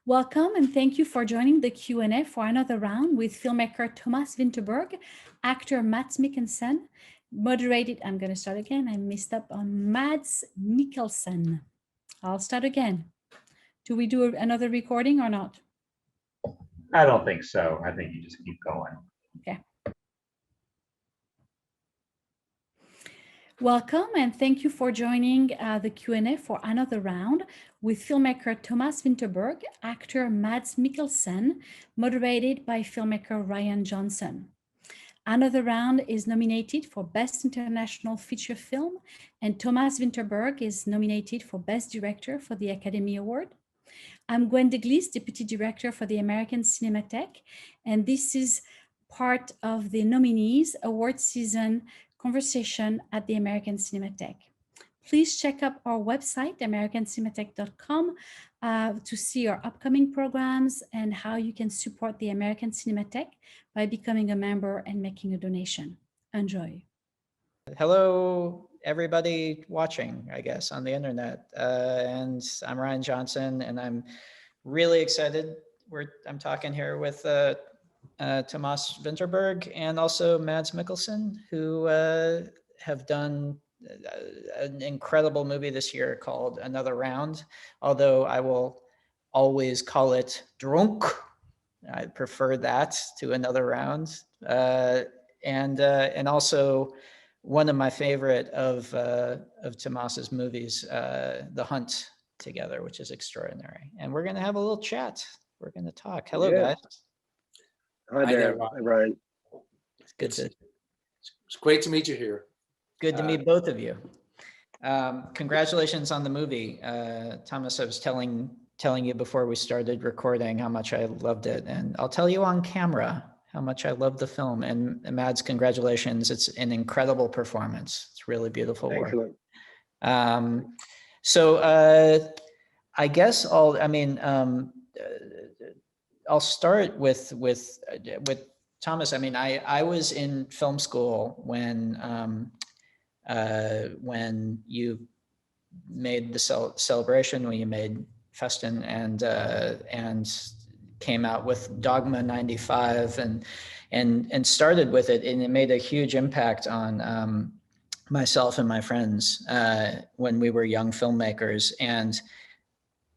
Welcome and thank you for joining the Q&A for another round with filmmaker Thomas Vinterberg, actor Mads Mikkelsen, moderated, I'm going to start again, I messed up on Mads Mikkelsen. I'll start again. Do we do another recording or not? I don't think so. I think you just keep going. Okay. Welcome and thank you for joining the Q&A for another round with filmmaker Thomas Vinterberg, actor Mads Mikkelsen, moderated by filmmaker Rian Johnson. Another round is nominated for Best International Feature Film, and Thomas Vinterberg is nominated for Best Director for the Academy Award. I'm Gwen Deglis, Deputy Director for the American Cinematheque, and this is part of the nominees award season conversation at the American Cinematheque. Please check out our website, americancinematheque.com, to see our upcoming programs and how you can support the American Cinematheque by becoming a member and making a donation. Enjoy. Hello, everybody watching, I guess, on the internet. And I'm Rian Johnson, and I'm really excited. I'm talking here with Thomas Vinterberg and also Mads Mikkelsen, who have done an incredible movie this year called Another Round, although I will always call it Drunk. I prefer that to Another Round. And also one of my favorite of Thomas's movies, The Hunt Together, which is extraordinary. And we're going to have a little chat. We're going to talk. Hello, guys. Hi there, Ryan. It's good to. It's great to meet you here. Good to meet both of you. Congratulations on the movie, Thomas. I was telling you before we started recording how much I loved it, and I'll tell you on camera how much I love the film. And Mads, congratulations! It's an incredible performance. It's really beautiful work. Excellent. So I guess I'll start with Thomas. I mean, I was in film school when you made the celebration, when you made Festen and came out with Dogme '95 and started with it, and it made a huge impact on myself and my friends when we were young filmmakers. And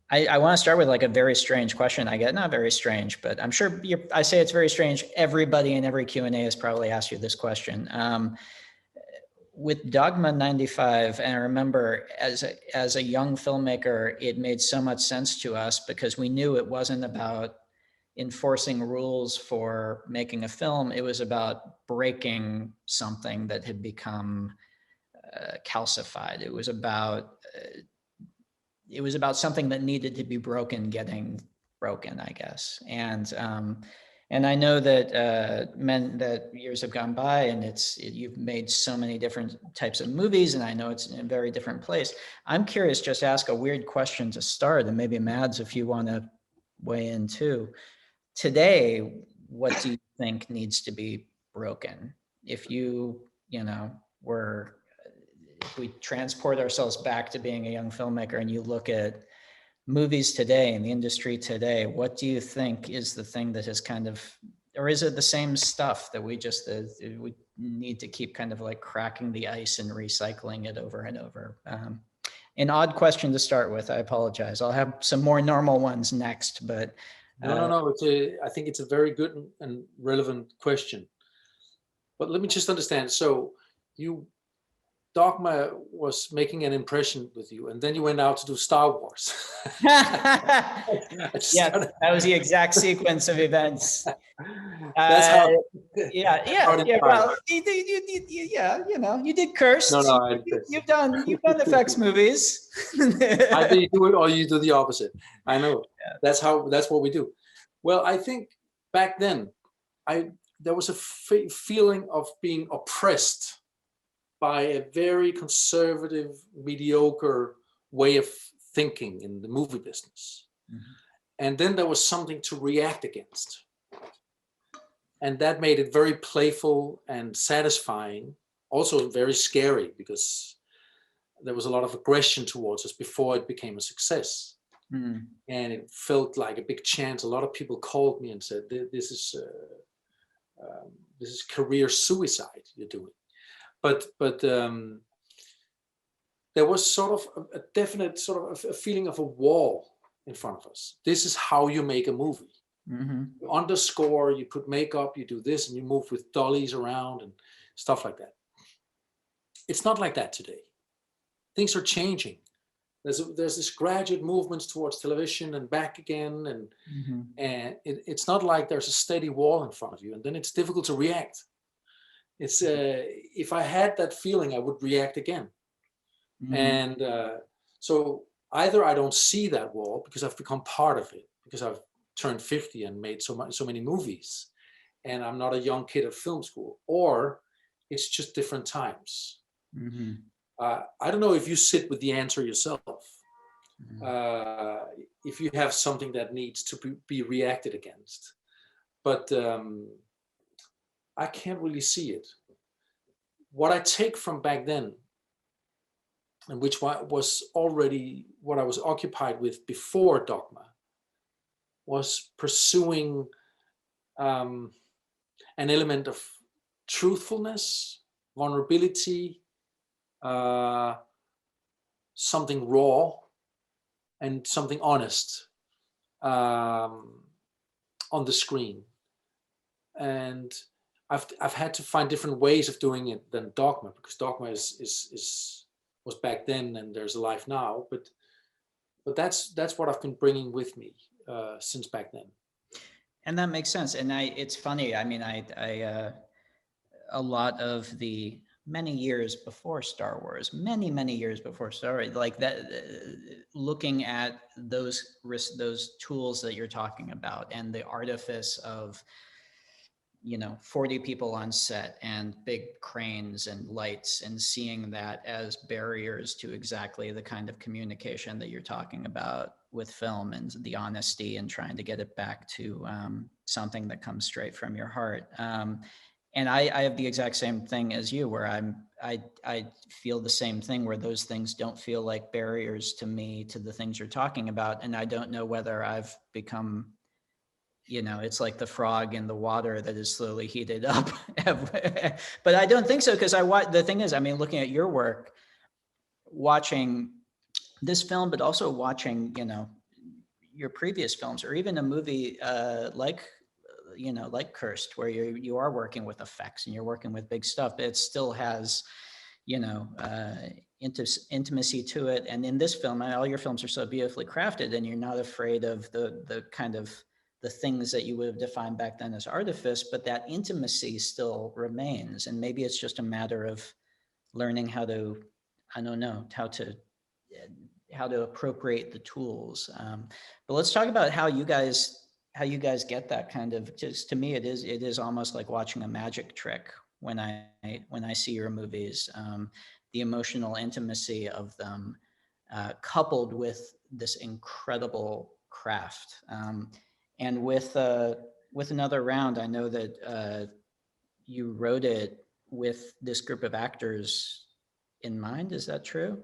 I want to start with like a very strange question. I get, not very strange, but I'm sure I say it's very strange. Everybody in every Q&A has probably asked you this question. With Dogma '95, and I remember as a young filmmaker, it made so much sense to us because we knew it wasn't about enforcing rules for making a film. It was about breaking something that had become calcified. It was about something that needed to be broken, getting broken, I guess. And I know that years have gone by, and you've made so many different types of movies, and I know it's in a very different place. I'm curious, just to ask a weird question to start, and maybe Mads, if you want to weigh in too. Today, what do you think needs to be broken? If if we transport ourselves back to being a young filmmaker and you look at movies today and the industry today, what do you think is the thing that has kind of, or is it the same stuff that we need to keep kind of like cracking the ice and recycling it over and over? An odd question to start with, I apologize. I'll have some more normal ones next, but. No. I think it's a very good and relevant question. But let me just understand. So Dogma was making an impression with you, and then you went out to do Star Wars. Yeah, that was the exact sequence of events. That's how. Well, you did Cursed. No, you've done effects movies. Either you do it or you do the opposite. I know. Yeah. That's what we do. Well, I think back then, there was a feeling of being oppressed by a very conservative, mediocre way of thinking in the movie business. Mm-hmm. And then there was something to react against. And that made it very playful and satisfying, also very scary because there was a lot of aggression towards us before it became a success. And it felt like a big chance. A lot of people called me and said, this is career suicide you're doing. But there was sort of a definite sort of a feeling of a wall in front of us. This is how you make a movie. You underscore, you put makeup, you do this, and you move with dollies around and stuff like that. It's not like that today. Things are changing. There's this gradual movements towards television and back again, and it's not like there's a steady wall in front of you, and then it's difficult to react. It's if I had that feeling, I would react again. And so either I don't see that wall because I've become part of it, because I've turned 50 and made so many movies, and I'm not a young kid at film school, or it's just different times. I don't know if you sit with the answer yourself, if you have something that needs to be reacted against, but I can't really see it. What I take from back then, and which was already what I was occupied with before Dogme, was pursuing an element of truthfulness, vulnerability, something raw and something honest on the screen. And I've had to find different ways of doing it than Dogme, because Dogme was back then and there's a life now, but that's what I've been bringing with me since back then. And that makes sense. And it's funny. I mean, I a lot of the many years before Star Wars, many years before Star Wars, like that, looking at those tools that you're talking about and the artifice of, 40 people on set and big cranes and lights, and seeing that as barriers to exactly the kind of communication that you're talking about with film, and the honesty and trying to get it back to something that comes straight from your heart. And I have the exact same thing as you, where I feel the same thing, where those things don't feel like barriers to me, to the things you're talking about. And I don't know whether I've become, it's like the frog in the water that is slowly heated up. But I don't think so, because the thing is, I mean, looking at your work, watching this film, but also watching, your previous films, or even a movie like Cursed, where you are working with effects and you're working with big stuff, but it still has, intimacy to it. And in this film, all your films are so beautifully crafted, and you're not afraid of the kind of the things that you would have defined back then as artifice, but that intimacy still remains. And maybe it's just a matter of learning how to, how to appropriate the tools. But let's talk about how you guys get that kind of, just to me, it is almost like watching a magic trick when I see your movies, the emotional intimacy of them, coupled with this incredible craft. And with Another Round, I know that you wrote it with this group of actors in mind. Is that true?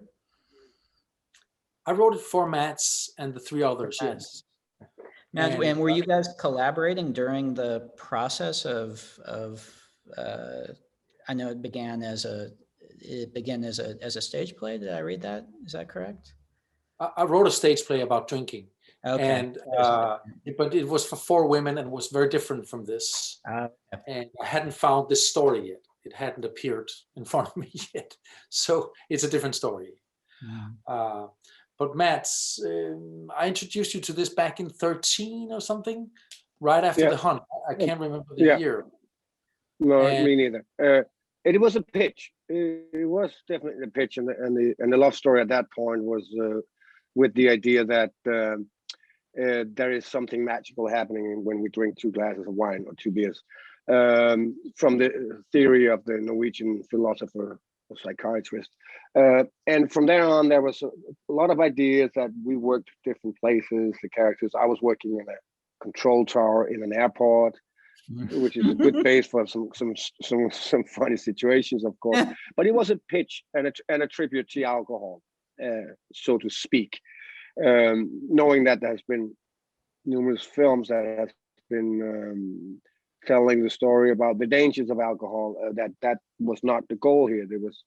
I wrote it for Mads and the three others, yes. Mads, and were you guys collaborating during the process of I know it began as a stage play. Did I read that? Is that correct? I wrote a stage play about drinking. Okay. And but it was for 4 women and was very different from this. And I hadn't found this story yet. It hadn't appeared in front of me yet. So it's a different story. But Mads, I introduced you to this back in 2013 or something, right after The Hunt. I can't remember the year. No, me neither. It was a pitch. It was definitely a pitch, and the love story at that point was with the idea that there is something magical happening when we drink 2 glasses of wine or 2 beers. From the theory of the Norwegian philosopher or psychiatrist. And from there on, there was a lot of ideas that we worked different places, the characters. I was working in a control tower in an airport, which is a good base for some funny situations, of course. But it was a pitch and a tribute to alcohol, so to speak. Knowing that there's been numerous films that have been telling the story about the dangers of alcohol, that was not the goal here. It was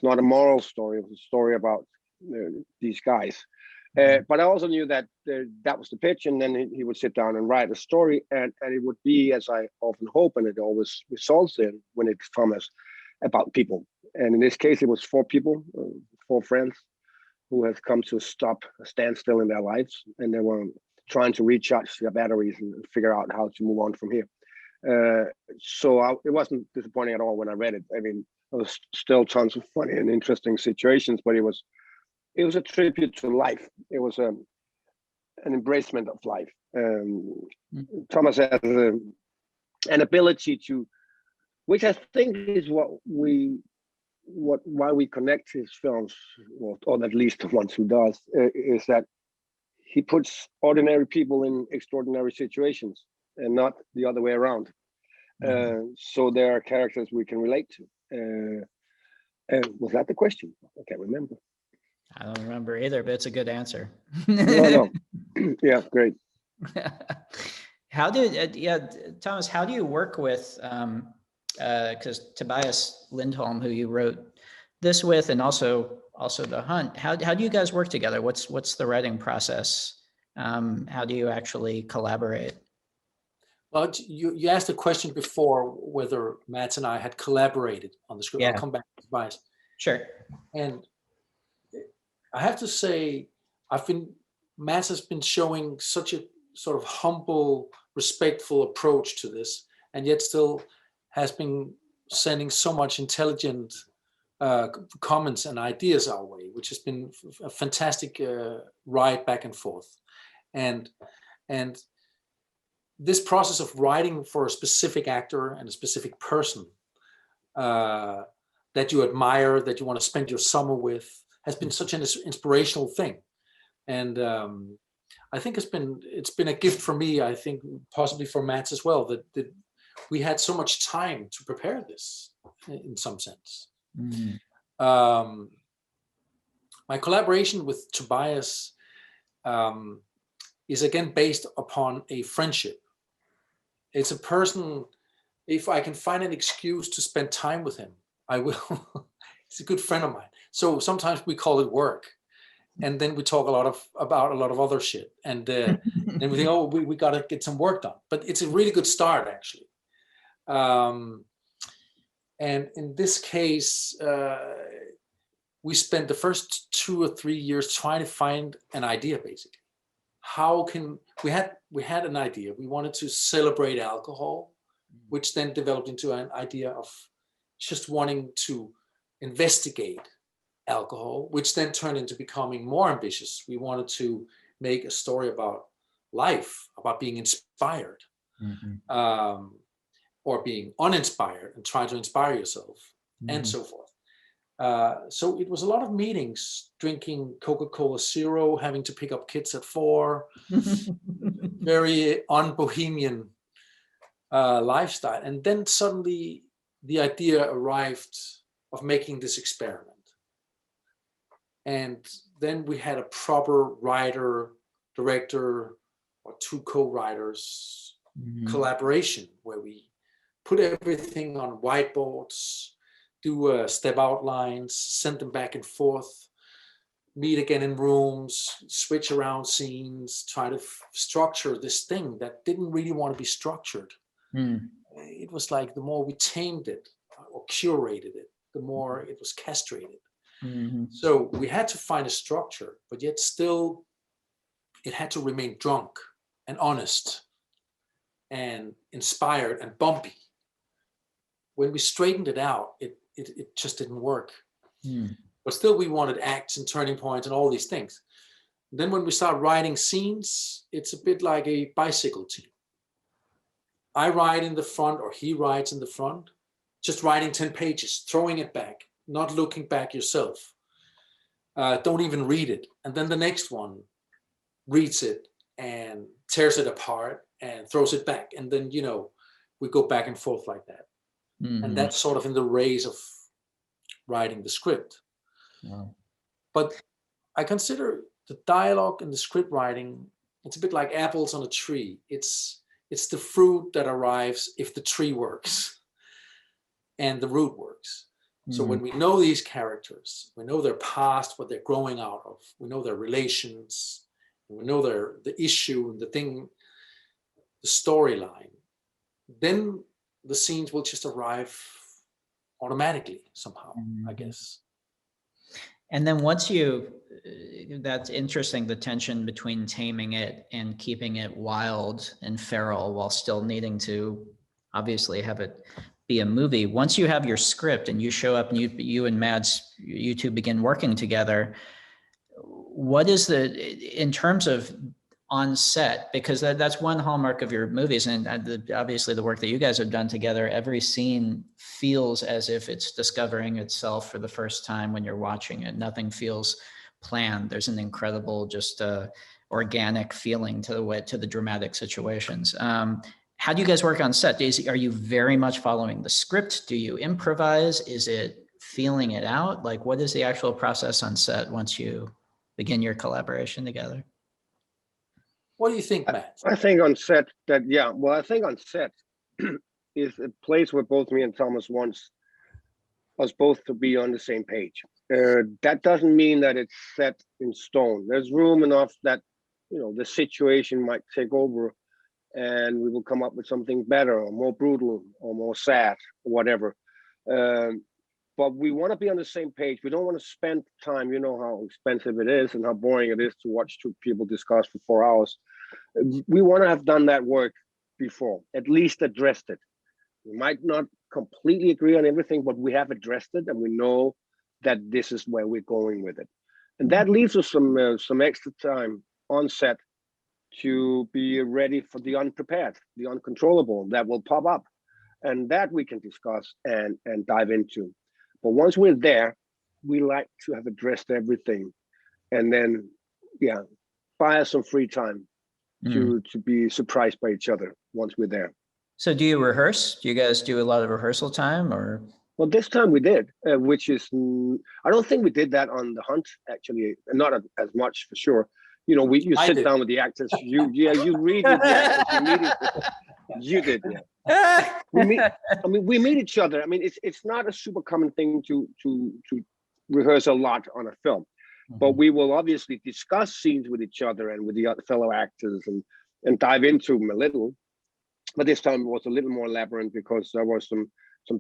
not a moral story. It was a story about these guys. But I also knew that that was the pitch, and then he would sit down and write a story, and it would be, as I often hope, and it always results in when it's Thomas, about people. And in this case, it was 4 people, 4 friends who have come to a standstill in their lives, and they were trying to recharge their batteries and figure out how to move on from here. It wasn't disappointing at all when I read it. I mean, there was still tons of funny and interesting situations, but it was a tribute to life. It was an embracement of life. Thomas has an ability to, which I think is why we connect his films, or at least the ones who does, is that he puts ordinary people in extraordinary situations and not the other way around. So there are characters we can relate to. Was that the question? I can't remember. I don't remember either, but it's a good answer. No. Yeah, great. Thomas, how do you work with, because Tobias Lindholm, who you wrote this with, and also The Hunt, how do you guys work together? What's the writing process? How do you actually collaborate? Well, you asked a question before whether Mads and I had collaborated on the script. Yeah. I'll come back to Tobias. Sure. And I have to say, Mads has been showing such a sort of humble, respectful approach to this, and yet still has been sending so much intelligent comments and ideas our way, which has been a fantastic ride back and forth. And this process of writing for a specific actor and a specific person that you admire, that you want to spend your summer with, has been such an inspirational thing. And I think it's been a gift for me, I think possibly for Mads as well, that we had so much time to prepare this in some sense. Mm-hmm. My collaboration with Tobias is again based upon a friendship. It's a person, if I can find an excuse to spend time with him, I will. He's a good friend of mine. So sometimes we call it work. And then we talk about a lot of other shit. And then we think, oh, we got to get some work done. But it's a really good start, actually. And in this case, we spent the first 2 or 3 years trying to find an idea, basically. We had an idea. We wanted to celebrate alcohol, which then developed into an idea of just wanting to investigate alcohol, which then turned into becoming more ambitious. We wanted to make a story about life, about being inspired, or being uninspired and trying to inspire yourself, and so forth. So it was a lot of meetings, drinking Coca-Cola Zero, having to pick up kids at 4, very un-bohemian lifestyle. And then suddenly the idea arrived of making this experiment. And then we had a proper writer, director, or 2 co-writers collaboration, where we put everything on whiteboards, do step outlines, send them back and forth, meet again in rooms, switch around scenes, try to structure this thing that didn't really want to be structured. It was like the more we tamed it or curated it, the more it was castrated. So we had to find a structure, but yet still it had to remain drunk and honest and inspired and bumpy. When we straightened it out, it just didn't work. But still we wanted acts and turning points and all these things. Then when we start writing scenes, it's a bit like a bicycle team. I ride in the front, or he rides in the front, just writing 10 pages, throwing it back, not looking back yourself. Don't even read it. And then the next one reads it and tears it apart and throws it back. And then, we go back and forth like that. And that's sort of in the race of writing the script. Wow. But I consider the dialogue and the script writing, it's a bit like apples on a tree. It's the fruit that arrives if the tree works and the root works. So when we know these characters, we know their past, what they're growing out of, we know their relations, we know the issue and the storyline, then the scenes will just arrive automatically somehow, I guess. And then that's interesting, the tension between taming it and keeping it wild and feral while still needing to obviously have it be a movie. Once you have your script and you show up and you and Mads, you two begin working together, what is in terms of on set, because that's one hallmark of your movies, and obviously the work that you guys have done together, every scene feels as if it's discovering itself for the first time when you're watching it. Nothing feels planned. There's an incredible, just organic feeling to the dramatic situations. How do you guys work on set? Are you very much following the script? Do you improvise? Is it feeling it out? Like, what is the actual process on set once you begin your collaboration together? What do you think, Matt? I think on set is a place where both me and Thomas wants us both to be on the same page. That doesn't mean that it's set in stone. There's room enough that, the situation might take over and we will come up with something better or more brutal or more sad or whatever. But we want to be on the same page. We don't want to spend time, you know how expensive it is and how boring it is to watch two people discuss for 4 hours. We want to have done that work before, at least addressed it. We might not completely agree on everything, but we have addressed it and we know that this is where we're going with it. And that leaves us some extra time on set to be ready for the unprepared, the uncontrollable that will pop up. And that we can discuss and dive into. But once we're there, we like to have addressed everything and then, buy us some free time to be surprised by each other once we're there. So do you rehearse? Do you guys do a lot of rehearsal time or? Well, this time we did, which is, I don't think we did that on The Hunt, actually, not as much for sure. You sit down with the actors, you read with the actors, you did, yeah. We meet each other. I mean, it's not a super common thing to rehearse a lot on a film, but we will obviously discuss scenes with each other and with the other fellow actors and dive into them a little. But this time it was a little more elaborate because there were some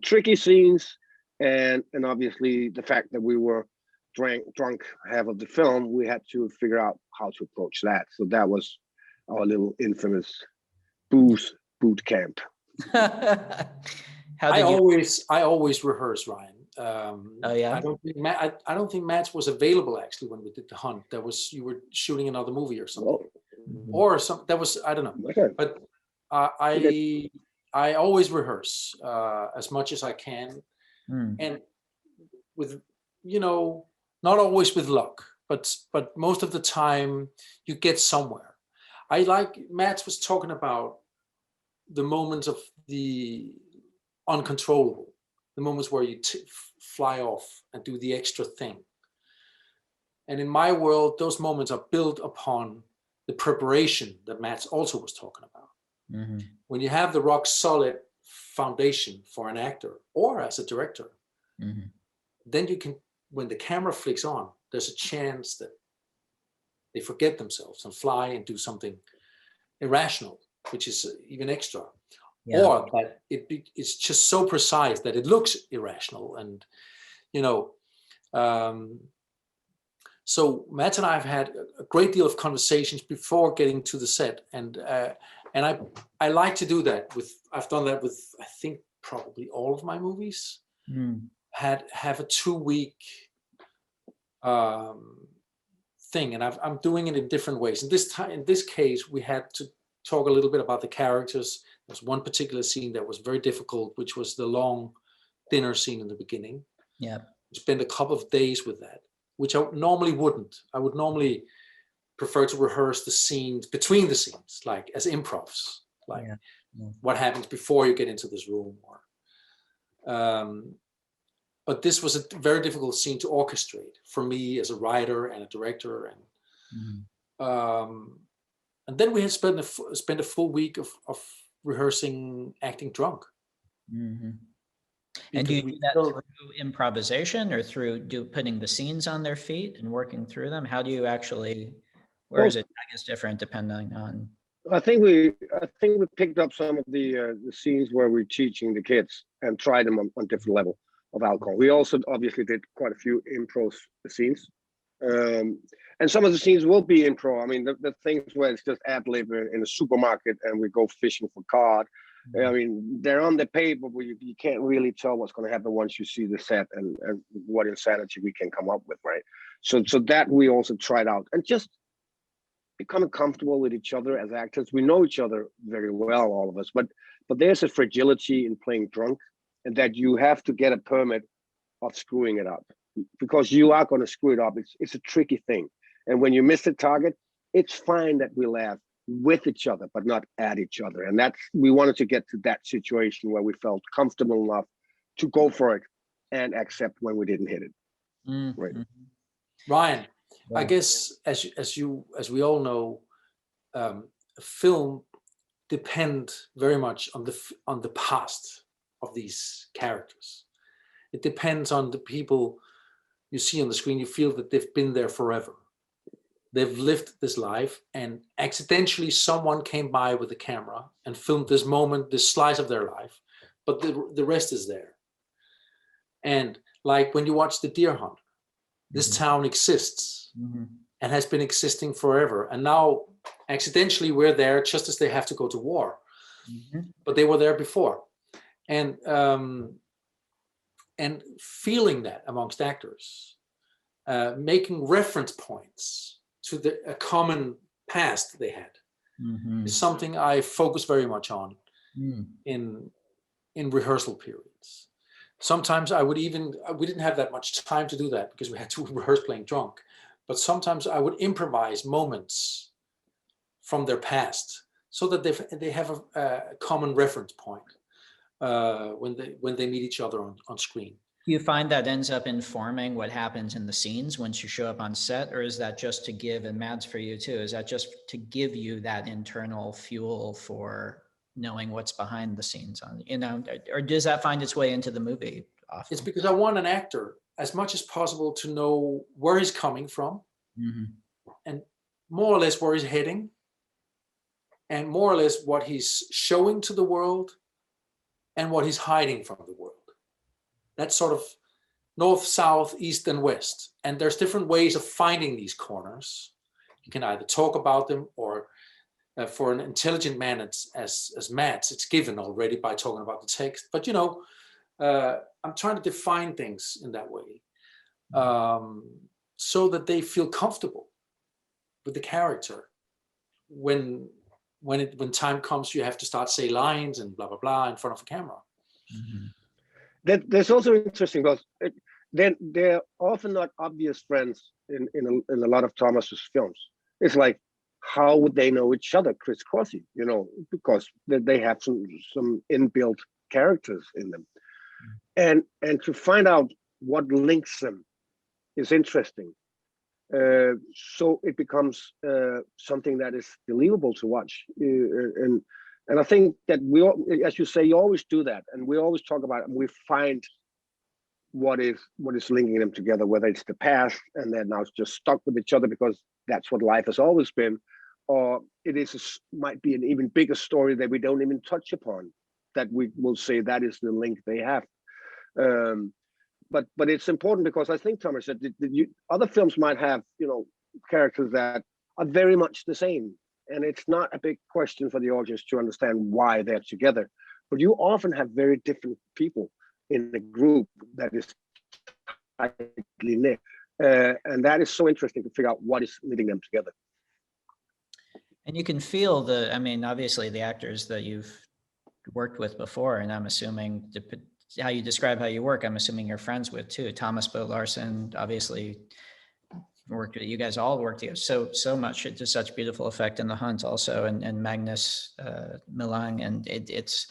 tricky scenes, and obviously the fact that we were drunk half of the film, we had to figure out how to approach that. So that was our little infamous booze boot camp. I always rehearse, Ryan. Oh yeah. I don't think Mads was available actually when we did The Hunt. You were shooting another movie or something, or some that was, I don't know. Okay. But I always rehearse as much as I can, and with not always with luck, but most of the time you get somewhere. I like Mads was talking about the moments of the uncontrollable, the moments where you fly off and do the extra thing. And in my world, those moments are built upon the preparation that Mads also was talking about. Mm-hmm. When you have the rock solid foundation for an actor or as a director, then you can, when the camera flicks on, there's a chance that they forget themselves and fly and do something irrational, which is even extra. Yeah. Or that it's just so precise that it looks irrational. And, so Matt and I have had a great deal of conversations before getting to the set. And I like to do that I've done that with, I think, probably all of my movies. Have a 2-week thing, and I'm doing it in different ways. And in this case, we had to talk a little bit about the characters. There's one particular scene that was very difficult, which was the long dinner scene in the beginning. Yeah, we spent a couple of days with that, which I normally wouldn't. I would normally prefer to rehearse the scenes between the scenes, like as improvs, like what happens before you get into this room. But this was a very difficult scene to orchestrate for me as a writer and a director. And then we had spent a full week of rehearsing acting drunk. And do you do that Still, through improvisation or through putting the scenes on their feet and working through them? How do you actually, or is it, I guess, different depending on? I think we picked up some of the scenes where we're teaching the kids and tried them on different level of alcohol. We also obviously did quite a few improv scenes. And some of the scenes will be improv. I mean, the things where it's just ad lib in a supermarket and we go fishing for cod. I mean, they're on the paper, but you can't really tell what's going to happen once you see the set and what insanity we can come up with, right? So that we also tried out, and just becoming comfortable with each other as actors. We know each other very well, all of us, but there's a fragility in playing drunk, and that you have to get a permit of screwing it up, because you are going to screw it up. It's a tricky thing. And when you miss the target, it's fine that we laugh with each other, but not at each other. And we wanted to get to that situation where we felt comfortable enough to go for it and accept when we didn't hit it. Right. Ryan, I guess as we all know, film depend very much on the past of these characters. It depends on the people you see on the screen. You feel that they've been there forever. They've lived this life, and accidentally someone came by with a camera and filmed this moment, this slice of their life, but the rest is there. And like when you watch The Deer Hunter, this town exists and has been existing forever. And now accidentally we're there just as they have to go to war, but they were there before. And feeling that amongst actors, making reference points to a common past they had, is something I focus very much on in rehearsal periods. Sometimes we didn't have that much time to do that because we had to rehearse playing drunk, but sometimes I would improvise moments from their past so that they have a common reference point when they meet each other on screen. Do you find that ends up informing what happens in the scenes once you show up on set, or is that just to give, and Mads, for you too, is that just to give you that internal fuel for knowing what's behind the scenes on, or does that find its way into the movie often? It's because I want an actor as much as possible to know where he's coming from and more or less where he's heading, and more or less what he's showing to the world and what he's hiding from the world. That's sort of north, south, east, and west. And there's different ways of finding these corners. You can either talk about them, or for an intelligent man as Mads, it's given already by talking about the text. But I'm trying to define things in that way, so that they feel comfortable with the character. When time comes, you have to start say lines and blah blah blah in front of a camera. That's also interesting, because they're often not obvious friends in a lot of Thomas's films. It's like, how would they know each other crisscrossing? Because they have some inbuilt characters in them, and to find out what links them is interesting. So it becomes something that is believable to watch, and I think that we, as you say, you always do that, and we always talk about it, and we find what is linking them together, whether it's the past and they're now just stuck with each other because that's what life has always been, or might be an even bigger story that we don't even touch upon, that we will say that is the link they have. But it's important, because I think, Thomas, that other films might have characters that are very much the same. And it's not a big question for the audience to understand why they're together. But you often have very different people in a group that is tightly knit. And that is so interesting to figure out what is knitting them together. And you can feel obviously the actors that you've worked with before, and I'm assuming how you describe how you work, I'm assuming you're friends with too. Thomas Bo Larsen, obviously, you guys all worked together so much. It does such beautiful effect in The Hunt also, and Magnus Milang, and it's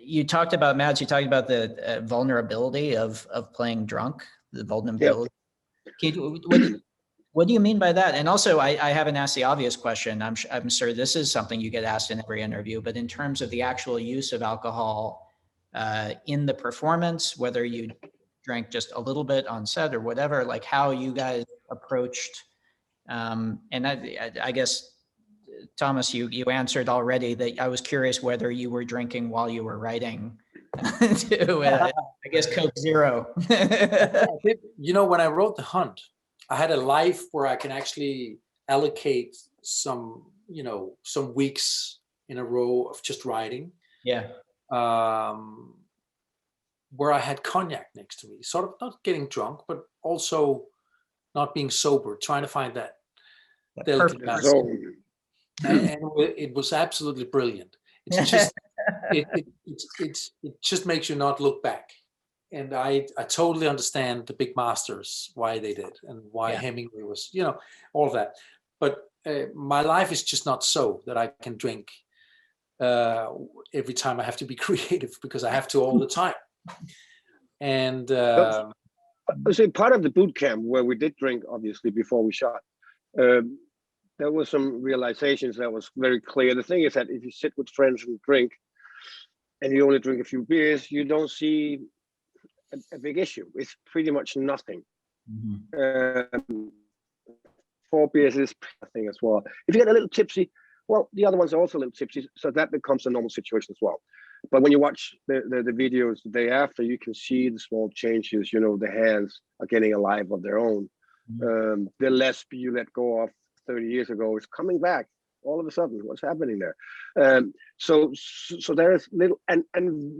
you talked about, Mads, you talked about the vulnerability of playing drunk, the vulnerability. Yep. What do you mean by that? And also, I haven't asked the obvious question. I'm sure this is something you get asked in every interview, but in terms of the actual use of alcohol in the performance, whether you drank just a little bit on set or whatever, like how you guys approached, and I guess, Thomas, you answered already that. I was curious whether you were drinking while you were writing to, I guess, Coke Zero. You know, when I wrote The Hunt, I had a life where I can actually allocate some weeks in a row of just writing. Yeah. Where I had cognac next to me, sort of not getting drunk, but also not being sober, trying to find that delicate balance. And it was absolutely brilliant. It's just it just makes you not look back. And I totally understand the big masters, why they did, and why Hemingway was, all of that. But my life is just not so that I can drink every time I have to be creative, because I have to all the time. And so part of the boot camp where we did drink, obviously, before we shot, there was some realizations that was very clear. The thing is that if you sit with friends and drink, and you only drink a few beers, you don't see a big issue. It's pretty much nothing. 4 beers is nothing as well. If you get a little tipsy, well, the other ones are also a little tipsy, so that becomes a normal situation as well. But when you watch the videos the day after, you can see the small changes. The hands are getting a life of their own. The lesp you let go of 30 years ago is coming back all of a sudden. What's happening there? So there is little, and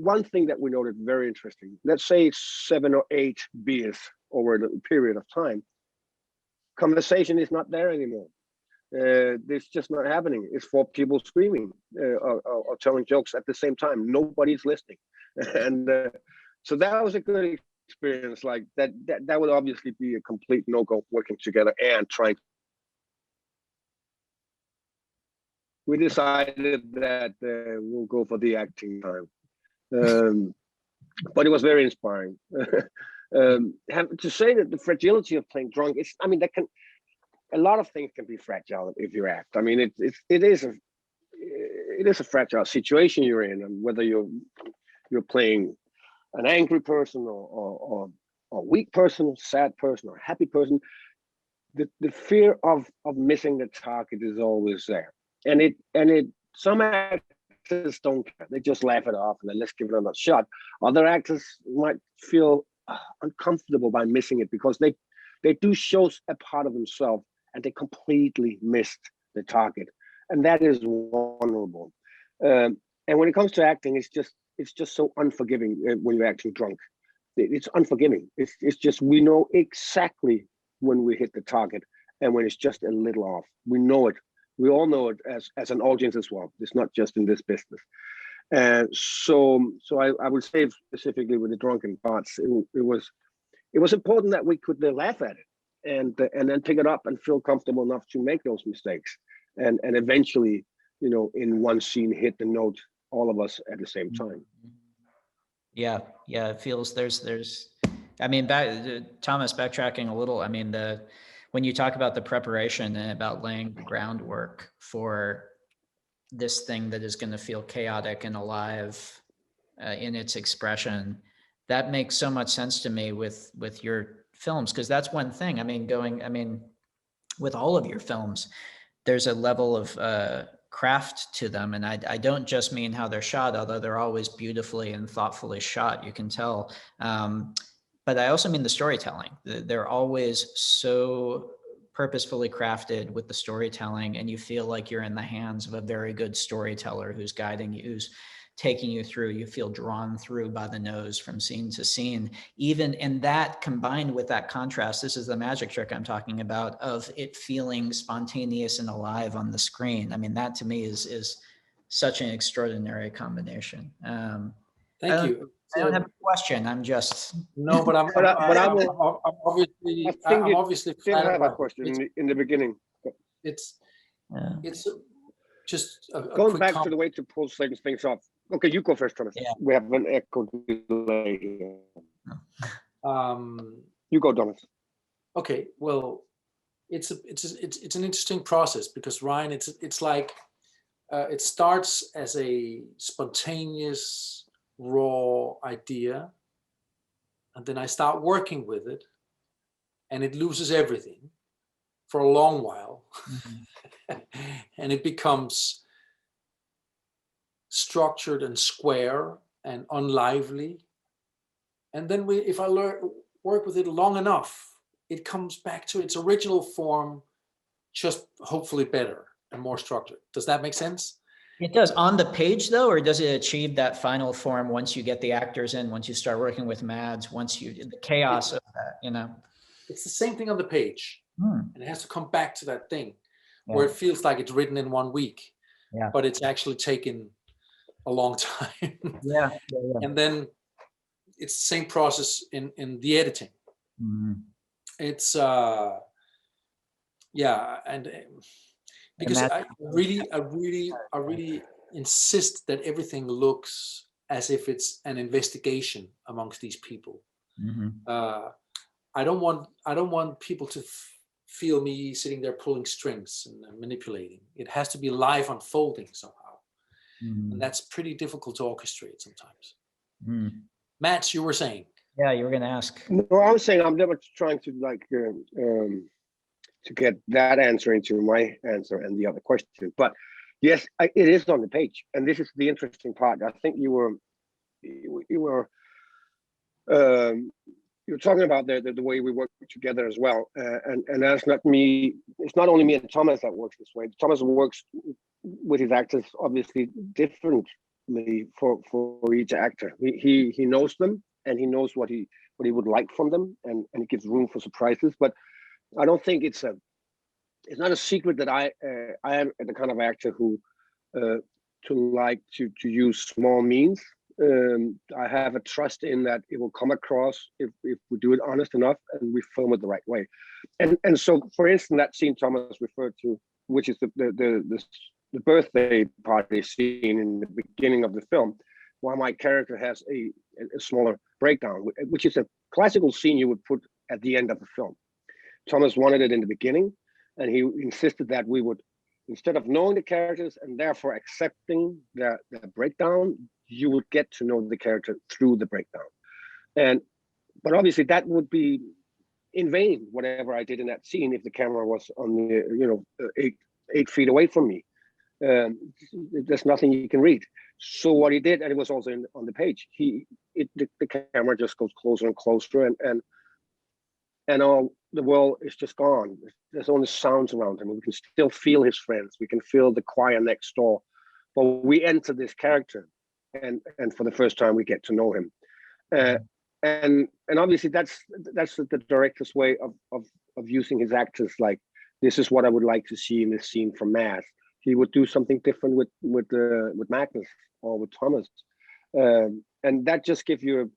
one thing that we noted very interesting. Let's say 7 or 8 beers over a little period of time. Conversation is not there anymore. It's just not happening. It's 4 people screaming or telling jokes at the same time. Nobody's listening, and so that was a good experience. Like that would obviously be a complete no-go working together and trying. We decided that we'll go for the acting time, but it was very inspiring. To say that the fragility of playing drunk is, a lot of things can be fragile if you act. It is a fragile situation you're in, and whether you're playing an angry person or a weak person, sad person, or happy person, the fear of missing the target is always there. And some actors don't care. They just laugh it off and then let's give it another shot. Other actors might feel uncomfortable by missing it because they do show a part of themselves and they completely missed the target. And that is vulnerable. And when it comes to acting, it's just so unforgiving when you're acting drunk. It's unforgiving. It's just, we know exactly when we hit the target and when it's just a little off. We know it. We all know it as an audience as well. It's not just in this business. And so I would say specifically with the drunken parts, it was important that we could laugh at it and then pick it up and feel comfortable enough to make those mistakes and eventually, in one scene hit the note, all of us at the same time. Yeah, it feels there's Thomas, backtracking a little, when you talk about the preparation and about laying the groundwork for this thing that is going to feel chaotic and alive in its expression, that makes so much sense to me with your films, because that's one thing. With all of your films, there's a level of craft to them, and I don't just mean how they're shot, although they're always beautifully and thoughtfully shot, you can tell. But I also mean the storytelling. They're always so purposefully crafted with the storytelling, and you feel like you're in the hands of a very good storyteller who's guiding you, who's taking you through. You feel drawn through by the nose from scene to scene. And that combined with that contrast, this is the magic trick I'm talking about, of it feeling spontaneous and alive on the screen. That to me is such an extraordinary combination. Thank you. I don't have a question. I'm just no, but I'm obviously flattered. I have a question in the beginning. It's just going back to the way to pull things off. Okay, you go first, Thomas. Yeah. We have an echo delay here. You go, Thomas. Okay, well, it's an interesting process, because Ryan, it's like it starts as a spontaneous, raw idea, and then I start working with it, and it loses everything for a long while, and it becomes structured and square and unlively. And then if I work with it long enough, it comes back to its original form, just hopefully better and more structured. Does that make sense? It does on the page though, or does it achieve that final form once you get the actors in, once you start working with Mads, the chaos of that, you know? It's the same thing on the page, and it has to come back to that thing where Yeah. it feels like it's written in 1 week, Yeah. but it's actually taken a long time. Yeah. And then it's the same process in the editing. It's yeah, and because I really insist that everything looks as if it's an investigation amongst these people. I don't want people to feel me sitting there pulling strings and manipulating. It has to be live unfolding somehow, and that's pretty difficult to orchestrate sometimes. Mads, you were saying? Yeah, you were going to ask. No, I was saying I'm never trying to to get that answer into my answer and the other question. But yes, it is on the page, and this is the interesting part. I think you were talking about the way we work together as well, and that's not me. It's not only me and Thomas that works this way. Thomas works with his actors obviously differently for each actor. He knows them, and he knows what he would like from them, and he gives room for surprises. But I don't think it's not a secret that I am the kind of actor who to use small means. I have a trust in that it will come across if we do it honest enough and we film it the right way. And so, for instance, that scene Thomas referred to, which is the birthday party scene in the beginning of the film, while my character has a smaller breakdown, which is a classical scene you would put at the end of the film. Thomas wanted it in the beginning, and he insisted that we would, instead of knowing the characters and therefore accepting the breakdown, you would get to know the character through the breakdown. But obviously that would be in vain, whatever I did in that scene, if the camera was on the 8 feet away from me. There's nothing you can read. So what he did, and it was also on the page, the camera just goes closer and closer, and all the world is just gone. There's only sounds around him. We can still feel his friends. We can feel the choir next door. But we enter this character, and for the first time we get to know him. And obviously that's the director's way of using his actors. Like, this is what I would like to see in this scene from Mads. He would do something different with Magnus or with Thomas, and that just gives you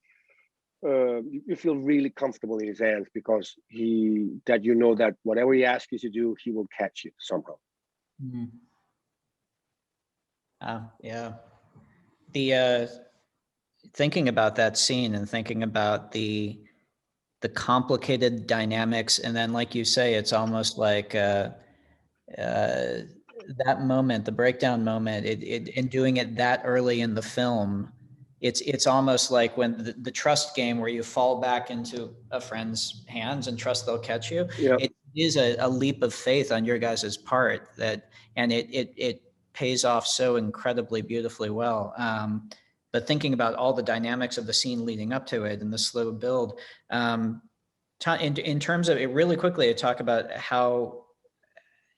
you feel really comfortable in his hands, because you know that whatever he asks you to do, he will catch it somehow. Yeah. The thinking about that scene and thinking about the complicated dynamics, and then, like you say, it's almost like that moment, the breakdown moment, in doing it that early in the film, it's almost like when the trust game where you fall back into a friend's hands and trust they'll catch you. Yeah. It is a leap of faith on your guys' part, and it pays off so incredibly beautifully well. But thinking about all the dynamics of the scene leading up to it and the slow build, in terms of it, really quickly, to talk about how,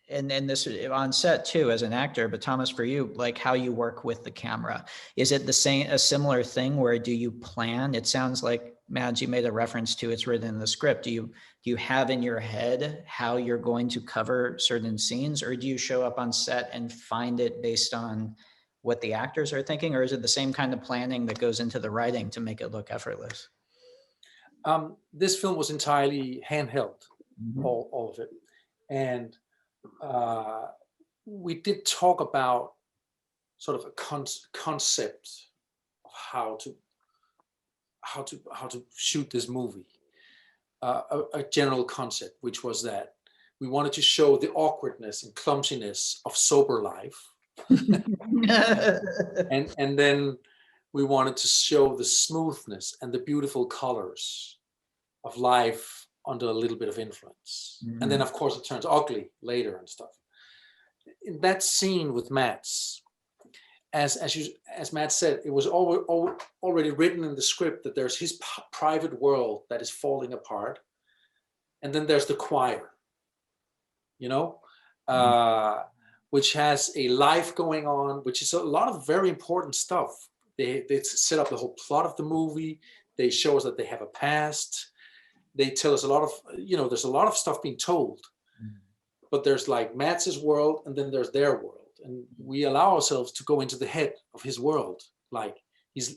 and this on set too as an actor, but Thomas, for you, like how you work with the camera. Is it a similar thing where do you plan? It sounds like, Mads, you made a reference to it's written in the script. Do you have in your head how you're going to cover certain scenes, or do you show up on set and find it based on what the actors are thinking, or is it the same kind of planning that goes into the writing to make it look effortless? This film was entirely handheld, all of it. And we did talk about sort of a concept of how to shoot this movie, a general concept, which was that We wanted to show the awkwardness and clumsiness of sober life. and then we wanted to show the smoothness and the beautiful colors of life under a little bit of influence. Mm-hmm. And then of course it turns ugly later and stuff. In that scene with Mads, as Matt said, it was already written in the script that there's his private world that is falling apart, and then there's the choir, which has a life going on, which is a lot of very important stuff. They set up the whole plot of the movie. They show us that they have a past. They tell us a lot of, there's a lot of stuff being told, but there's like Mads's world, and then there's their world. And we allow ourselves to go into the head of his world. Like he's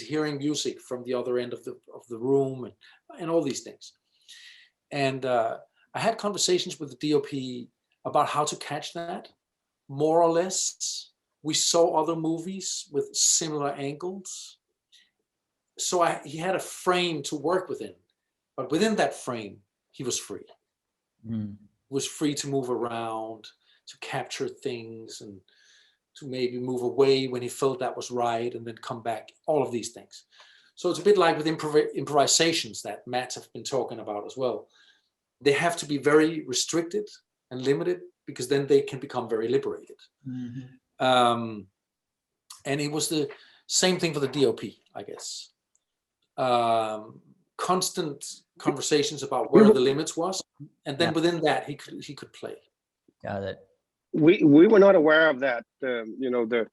hearing music from the other end of the room and all these things. And I had conversations with the DOP about how to catch that, more or less. We saw other movies with similar angles. So he had a frame to work within, but within that frame, he was free. He was free to move around, to capture things, and to maybe move away when he felt that was right, and then come back, all of these things. So it's a bit like with improvisations that Matt have been talking about as well. They have to be very restricted and limited, because then they can become very liberated. And it was the same thing for the DOP, I guess. Constant conversations about where the limits was, and then within that he could play. Got it. We were not aware of that. The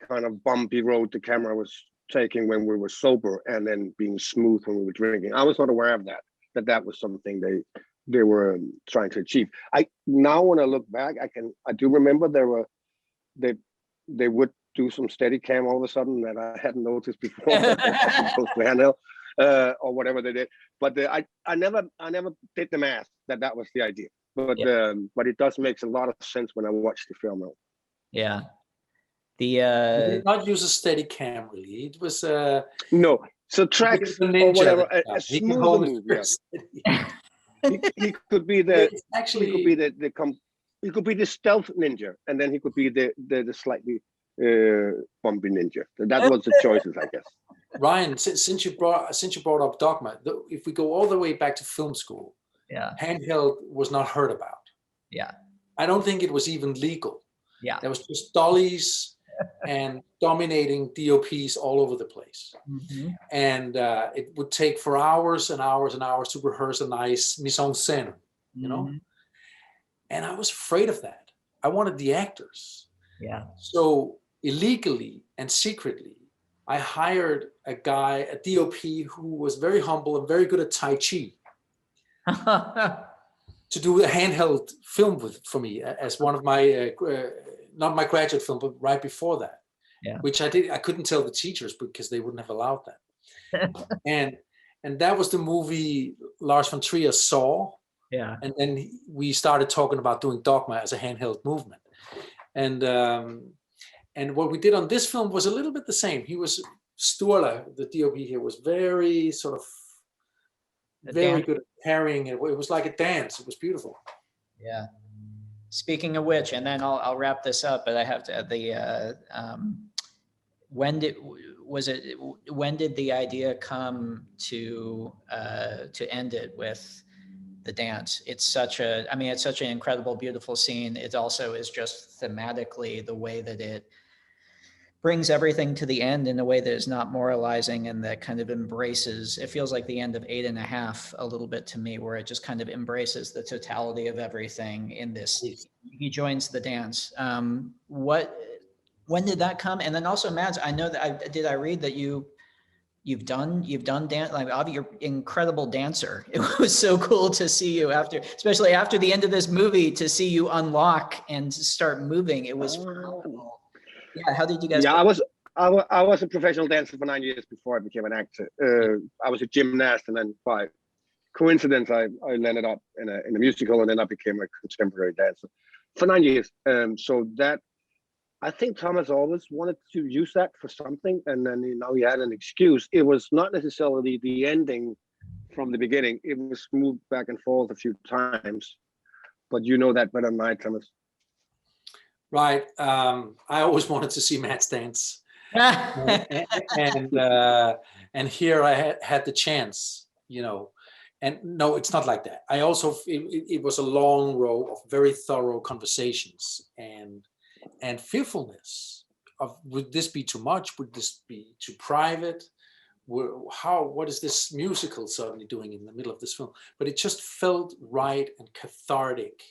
kind of bumpy road the camera was taking when we were sober, and then being smooth when we were drinking. I was not aware of that was something they were trying to achieve. Now when I look back, I do remember they would do some steady cam all of a sudden that I hadn't noticed before, close to handheld, or whatever they did. But I never did the math that was the idea. But it does make a lot of sense when I watch the film now. Yeah. He did not use a steady cam really. It was no. So tracks or whatever. A smooth movie. Yeah. he could be the he could be the stealth ninja, and then he could be the slightly bumpy ninja. That was the choices, I guess. Ryan, since you brought up Dogme, if we go all the way back to film school, handheld was not heard about. Yeah. I don't think it was even legal. Yeah. There was just dollies and dominating DOPs all over the place. And it would take for hours and hours and hours to rehearse a nice mise en scène, And I was afraid of that. I wanted the actors. Yeah. So illegally and secretly, I hired a DOP who was very humble and very good at Tai Chi to do a handheld film for me as one of my, not my graduate film, but right before that, which I couldn't tell the teachers because they wouldn't have allowed that. and that was the movie Lars von Trier saw. Yeah. And then we started talking about doing Dogme as a handheld movement. And what we did on this film was a little bit the same. He was, Sturla, the DOP here, was very sort of, very good at carrying it. It was like a dance. It was beautiful. Yeah. Speaking of which, and then I'll wrap this up, but I have to, when did the idea come to end it with the dance? It's such an incredible, beautiful scene. It also is just thematically the way that it brings everything to the end in a way that is not moralizing and that kind of embraces, it feels like the end of 8.5 a little bit to me, where it just kind of embraces the totality of everything in this. He joins the dance. When did that come? And then also, Mads, I know that I read that you've done dance, like Avi, you're an incredible dancer. It was so cool to see you especially after the end of this movie, to see you unlock and start moving. It was phenomenal. Yeah, how did you guys? Yeah, I was a professional dancer for 9 years before I became an actor. I was a gymnast, and then by coincidence, I landed up in a musical, and then I became a contemporary dancer for 9 years. So that, I think Thomas always wanted to use that for something, and then he had an excuse. It was not necessarily the ending from the beginning. It was moved back and forth a few times, but you know that better than I, Thomas. Right. I always wanted to see Mads dance. And here I had the chance, you know. And no, it's not like that. I also, it was a long row of very thorough conversations and fearfulness of, would this be too much? Would this be too private? What is this musical suddenly doing in the middle of this film? But it just felt right and cathartic,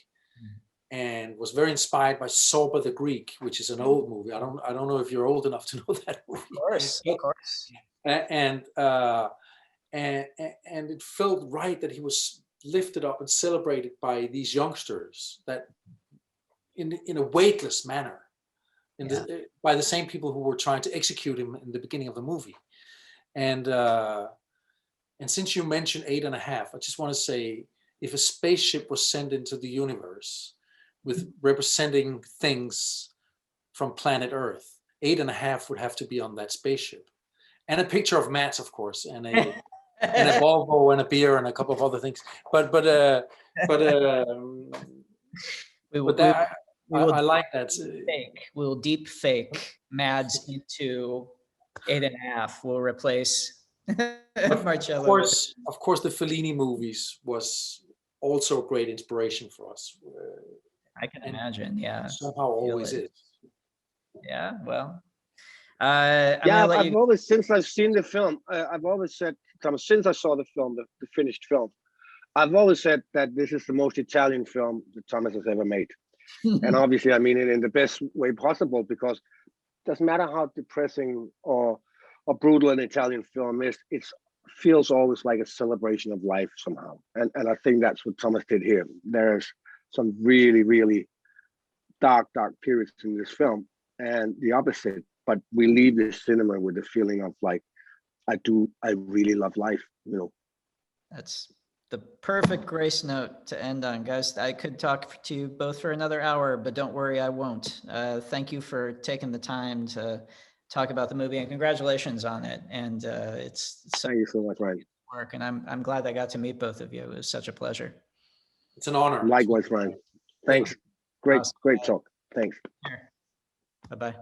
and was very inspired by Sober the Greek, which is an old movie. I don't know if you're old enough to know that movie. Of course, of course. And it felt right that he was lifted up and celebrated by these youngsters, that in a weightless manner, by the same people who were trying to execute him in the beginning of the movie. And since you mentioned 8.5, I just want to say, if a spaceship was sent into the universe with representing things from planet Earth, 8.5 would have to be on that spaceship, and a picture of Mads, of course, and a Volvo and a beer and a couple of other things. I like that. We'll deep fake Mads into 8.5. We'll replace Marcello. Of course, the Fellini movies was also a great inspiration for us. I can imagine, yeah. Somehow always is. Yeah, well. I've always, since I've seen the film, I've always said, Thomas, since I saw the film, the finished film, I've always said that this is the most Italian film that Thomas has ever made. And obviously, I mean it in the best way possible, because it doesn't matter how depressing or brutal an Italian film is, it feels always like a celebration of life somehow. And I think that's what Thomas did here. There's some really, really dark periods in this film, and the opposite. But we leave the cinema with the feeling of like, I really love life, you know. That's the perfect grace note to end on, guys. I could talk to you both for another hour, but don't worry, I won't. Thank you for taking the time to talk about the movie, and congratulations on it. And it's thank you so much, Ryan. Work, and I'm glad I got to meet both of you. It was such a pleasure. It's an honor. Likewise, Ryan. Thanks. Great talk. Thanks. Bye-bye.